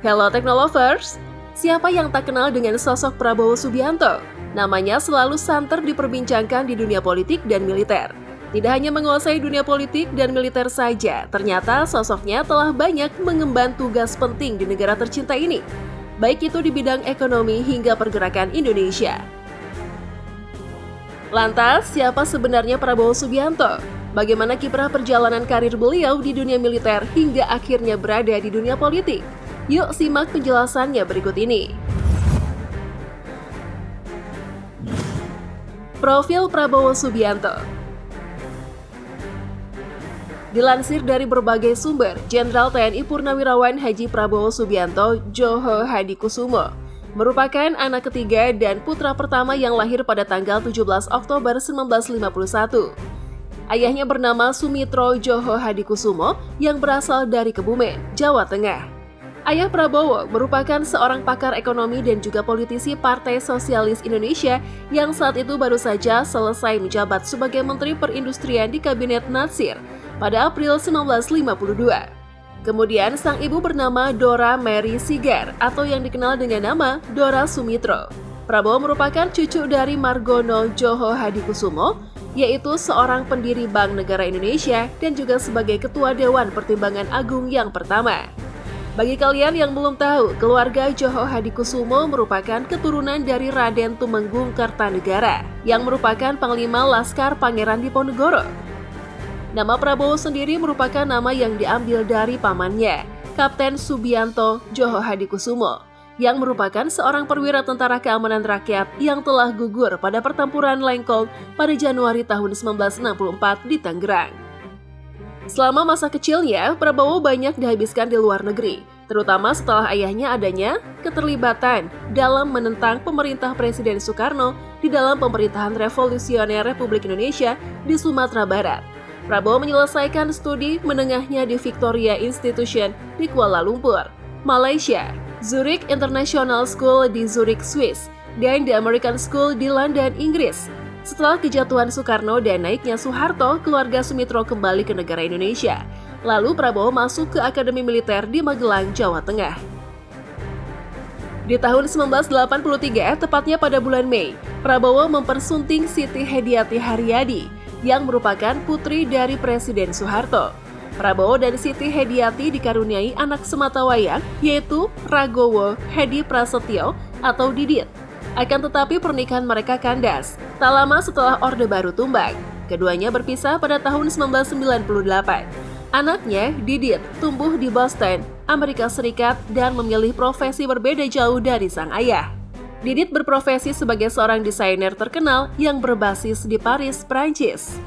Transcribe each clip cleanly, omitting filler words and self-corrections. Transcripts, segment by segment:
Hello Technolovers, siapa yang tak kenal dengan sosok Prabowo Subianto? Namanya selalu santer diperbincangkan di dunia politik dan militer. Tidak hanya menguasai dunia politik dan militer saja, ternyata sosoknya telah banyak mengemban tugas penting di negara tercinta ini, baik itu di bidang ekonomi hingga pergerakan Indonesia. Lantas, siapa sebenarnya Prabowo Subianto? Bagaimana kiprah perjalanan karir beliau di dunia militer hingga akhirnya berada di dunia politik? Yuk simak penjelasannya berikut ini. Profil Prabowo Subianto. Dilansir dari berbagai sumber, Jenderal TNI Purnawirawan Haji Prabowo Subianto Djoho Hadikusumo merupakan anak ketiga dan putra pertama yang lahir pada tanggal 17 Oktober 1951. Ayahnya bernama Sumitro Djoho Hadikusumo yang berasal dari Kebumen, Jawa Tengah. Ayah Prabowo merupakan seorang pakar ekonomi dan juga politisi Partai Sosialis Indonesia yang saat itu baru saja selesai menjabat sebagai Menteri Perindustrian di Kabinet Natsir pada April 1952. Kemudian sang ibu bernama Dora Mary Sigar atau yang dikenal dengan nama Dora Sumitro. Prabowo merupakan cucu dari Margono Djoho Hadikusumo, yaitu seorang pendiri Bank Negara Indonesia dan juga sebagai Ketua Dewan Pertimbangan Agung yang pertama. Bagi kalian yang belum tahu, keluarga Djoho Hadikusumo merupakan keturunan dari Raden Tumenggung Kertanegara yang merupakan Panglima Laskar Pangeran Diponegoro. Nama Prabowo sendiri merupakan nama yang diambil dari pamannya, Kapten Subianto Djoho Hadikusumo, yang merupakan seorang perwira tentara keamanan rakyat yang telah gugur pada pertempuran Lengkong pada Januari tahun 1964 di Tangerang. Selama masa kecilnya, Prabowo banyak dihabiskan di luar negeri, terutama setelah ayahnya adanya keterlibatan dalam menentang pemerintah Presiden Soekarno di dalam pemerintahan revolusioner Republik Indonesia di Sumatera Barat. Prabowo menyelesaikan studi menengahnya di Victoria Institution di Kuala Lumpur, Malaysia, Zurich International School di Zurich, Swiss, dan The American School di London, Inggris. Setelah kejatuhan Soekarno dan naiknya Soeharto, keluarga Sumitro kembali ke negara Indonesia. Lalu Prabowo masuk ke Akademi Militer di Magelang, Jawa Tengah. Di tahun 1983, tepatnya pada bulan Mei, Prabowo mempersunting Siti Hediati Haryadi yang merupakan putri dari Presiden Soeharto. Prabowo dan Siti Hediati dikaruniai anak sematawayang, yaitu Ragowo Hedi Prasetyo atau Didit. Akan tetapi pernikahan mereka kandas tak lama setelah Orde Baru tumbang. Keduanya berpisah pada tahun 1998. Anaknya, Didit, tumbuh di Boston, Amerika Serikat dan memilih profesi berbeda jauh dari sang ayah. Didit berprofesi sebagai seorang desainer terkenal yang berbasis di Paris, Prancis.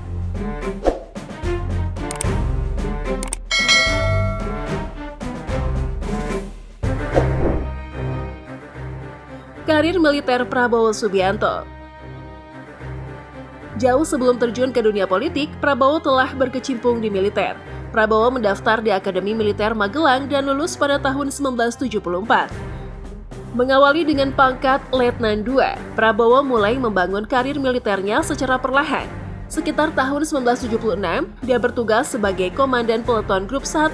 Karir militer Prabowo Subianto. Jauh sebelum terjun ke dunia politik, Prabowo telah berkecimpung di militer. Prabowo mendaftar di Akademi Militer Magelang dan lulus pada tahun 1974. Mengawali dengan pangkat Letnan II, Prabowo mulai membangun karir militernya secara perlahan. Sekitar tahun 1976, dia bertugas sebagai Komandan Peleton Grup 1,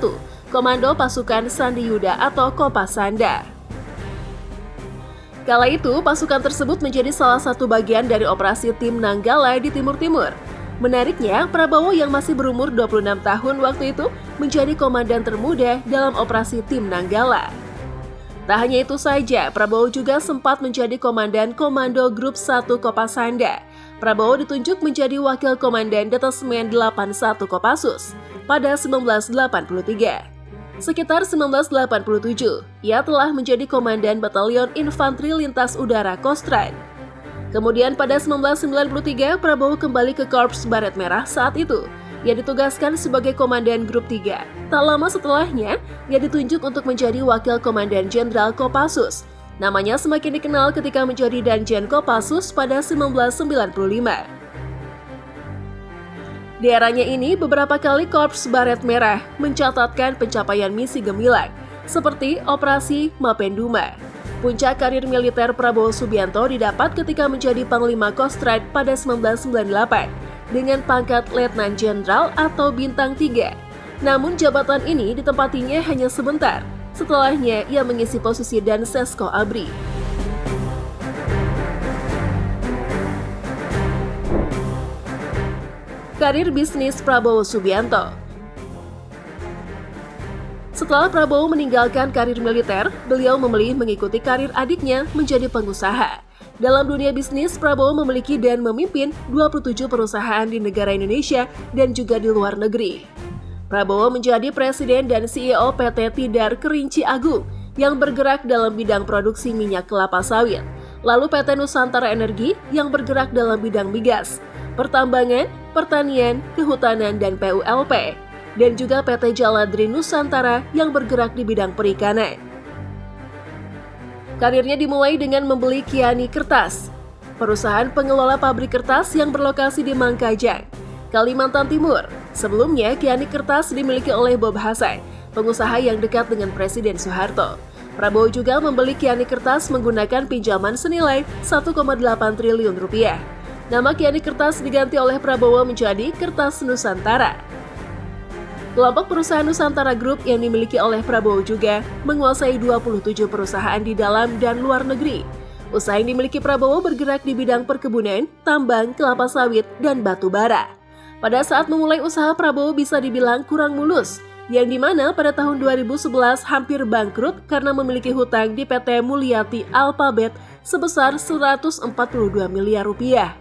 Komando Pasukan Sandi Yuda atau Kopasanda. Kala itu, pasukan tersebut menjadi salah satu bagian dari operasi Tim Nanggala di Timur-Timur. Menariknya, Prabowo yang masih berumur 26 tahun waktu itu menjadi komandan termuda dalam operasi Tim Nanggala. Tak hanya itu saja, Prabowo juga sempat menjadi komandan Komando Grup 1 Kopasanda. Prabowo ditunjuk menjadi wakil komandan Detasmen 81 Kopassus pada 1983. Sekitar 1987, ia telah menjadi komandan Batalion Infanteri Lintas Udara Kostrad. Kemudian pada 1993, Prabowo kembali ke Korps Baret Merah saat itu. Ia ditugaskan sebagai komandan Grup 3. Tak lama setelahnya, ia ditunjuk untuk menjadi wakil komandan Jenderal Kopassus. Namanya semakin dikenal ketika menjadi Danjen Kopassus pada 1995. Di eranya ini, beberapa kali Korps Baret Merah mencatatkan pencapaian misi gemilang, seperti Operasi Mapenduma. Puncak karir militer Prabowo Subianto didapat ketika menjadi Panglima Kostrad pada 1998 dengan pangkat Letnan Jenderal atau Bintang 3. Namun jabatan ini ditempatinya hanya sebentar. Setelahnya, ia mengisi posisi Dan Sesko Abri. Karir bisnis Prabowo Subianto. Setelah Prabowo meninggalkan karir militer, beliau memilih mengikuti karir adiknya menjadi pengusaha. Dalam dunia bisnis, Prabowo memiliki dan memimpin 27 perusahaan di negara Indonesia dan juga di luar negeri. Prabowo menjadi presiden dan CEO PT Tidar Kerinci Agung yang bergerak dalam bidang produksi minyak kelapa sawit, lalu PT Nusantara Energi yang bergerak dalam bidang migas, pertambangan, pertanian, kehutanan, dan PULP, dan juga PT Jaladri Nusantara yang bergerak di bidang perikanan. Karirnya dimulai dengan membeli Kiani Kertas, perusahaan pengelola pabrik kertas yang berlokasi di Mangkajang, Kalimantan Timur. Sebelumnya, Kiani Kertas dimiliki oleh Bob Hasan, pengusaha yang dekat dengan Presiden Soeharto. Prabowo juga membeli Kiani Kertas menggunakan pinjaman senilai 1,8 triliun rupiah. Nama Kiani Kertas diganti oleh Prabowo menjadi Kertas Nusantara. Kelompok perusahaan Nusantara Group yang dimiliki oleh Prabowo juga menguasai 27 perusahaan di dalam dan luar negeri. Usaha yang dimiliki Prabowo bergerak di bidang perkebunan, tambang, kelapa sawit, dan batu bara. Pada saat memulai usaha, Prabowo bisa dibilang kurang mulus, yang dimana pada tahun 2011 hampir bangkrut karena memiliki hutang di PT Mulyati Alphabet sebesar 142 miliar rupiah.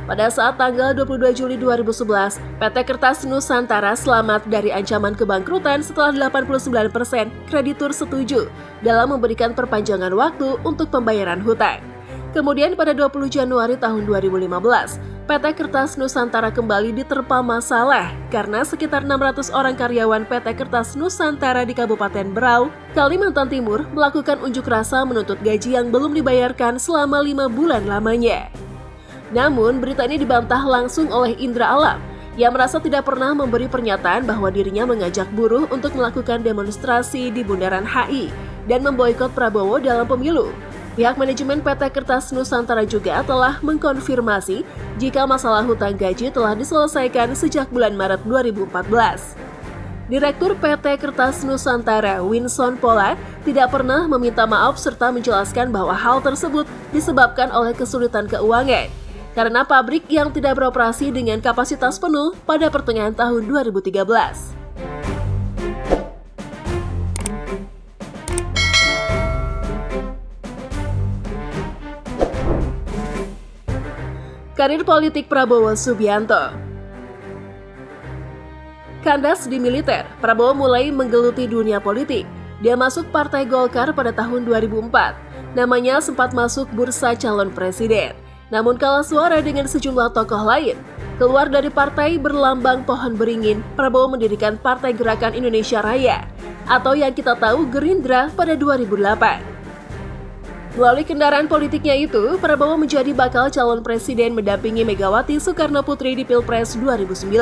Pada saat tanggal 22 Juli 2011, PT Kertas Nusantara selamat dari ancaman kebangkrutan setelah 89% kreditur setuju dalam memberikan perpanjangan waktu untuk pembayaran hutang. Kemudian pada 20 Januari tahun 2015, PT Kertas Nusantara kembali diterpa masalah karena sekitar 600 orang karyawan PT Kertas Nusantara di Kabupaten Berau, Kalimantan Timur melakukan unjuk rasa menuntut gaji yang belum dibayarkan selama 5 bulan lamanya. Namun, berita ini dibantah langsung oleh Indra Alam yang merasa tidak pernah memberi pernyataan bahwa dirinya mengajak buruh untuk melakukan demonstrasi di Bundaran HI dan memboikot Prabowo dalam pemilu. Pihak manajemen PT Kertas Nusantara juga telah mengkonfirmasi jika masalah hutang gaji telah diselesaikan sejak bulan Maret 2014. Direktur PT Kertas Nusantara, Winson Pola, tidak pernah meminta maaf serta menjelaskan bahwa hal tersebut disebabkan oleh kesulitan keuangan karena pabrik yang tidak beroperasi dengan kapasitas penuh pada pertengahan tahun 2013. Karir politik Prabowo Subianto. Kandas di militer, Prabowo mulai menggeluti dunia politik. Dia masuk Partai Golkar pada tahun 2004. Namanya sempat masuk bursa calon presiden, namun kalah suara dengan sejumlah tokoh lain. Keluar dari partai berlambang pohon beringin, Prabowo mendirikan Partai Gerakan Indonesia Raya, atau yang kita tahu Gerindra pada 2008. Melalui kendaraan politiknya itu, Prabowo menjadi bakal calon presiden mendampingi Megawati Soekarno Putri di Pilpres 2009.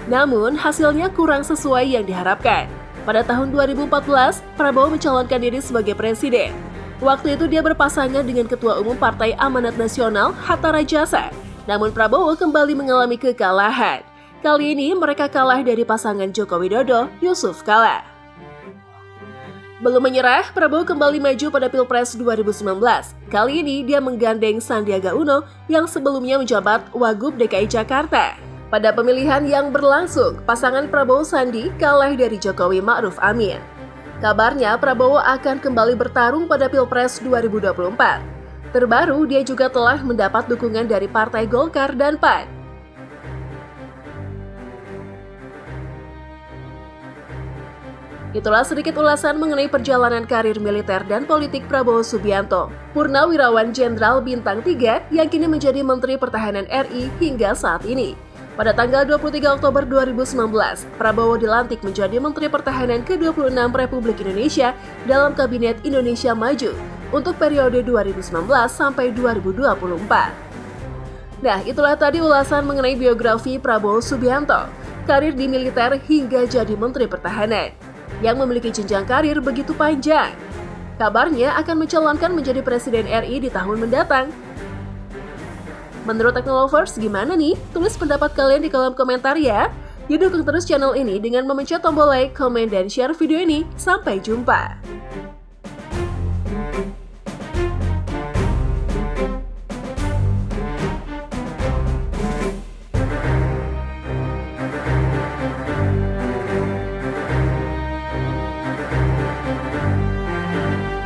Namun, hasilnya kurang sesuai yang diharapkan. Pada tahun 2014, Prabowo mencalonkan diri sebagai presiden. Waktu itu dia berpasangan dengan Ketua Umum Partai Amanat Nasional, Hatta Rajasa. Namun Prabowo kembali mengalami kekalahan. Kali ini mereka kalah dari pasangan Joko Widodo, Yusuf Kala. Belum menyerah, Prabowo kembali maju pada Pilpres 2019. Kali ini dia menggandeng Sandiaga Uno yang sebelumnya menjabat Wagub DKI Jakarta. Pada pemilihan yang berlangsung, pasangan Prabowo Sandi kalah dari Jokowi Ma'ruf Amin. Kabarnya Prabowo akan kembali bertarung pada Pilpres 2024. Terbaru, dia juga telah mendapat dukungan dari Partai Golkar dan PAN. Itulah sedikit ulasan mengenai perjalanan karir militer dan politik Prabowo Subianto, Purnawirawan Jenderal Bintang 3 yang kini menjadi Menteri Pertahanan RI hingga saat ini. Pada tanggal 23 Oktober 2019, Prabowo dilantik menjadi Menteri Pertahanan ke-26 Republik Indonesia dalam Kabinet Indonesia Maju untuk periode 2019 sampai 2024. Nah, itulah tadi ulasan mengenai biografi Prabowo Subianto, karir di militer hingga jadi Menteri Pertahanan, yang memiliki jenjang karir begitu panjang. Kabarnya akan mencalonkan menjadi Presiden RI di tahun mendatang. Menurut Teknolovers, gimana nih? Tulis pendapat kalian di kolom komentar ya. Dukung terus channel ini dengan memencet tombol like, komen, dan share video ini. Sampai jumpa!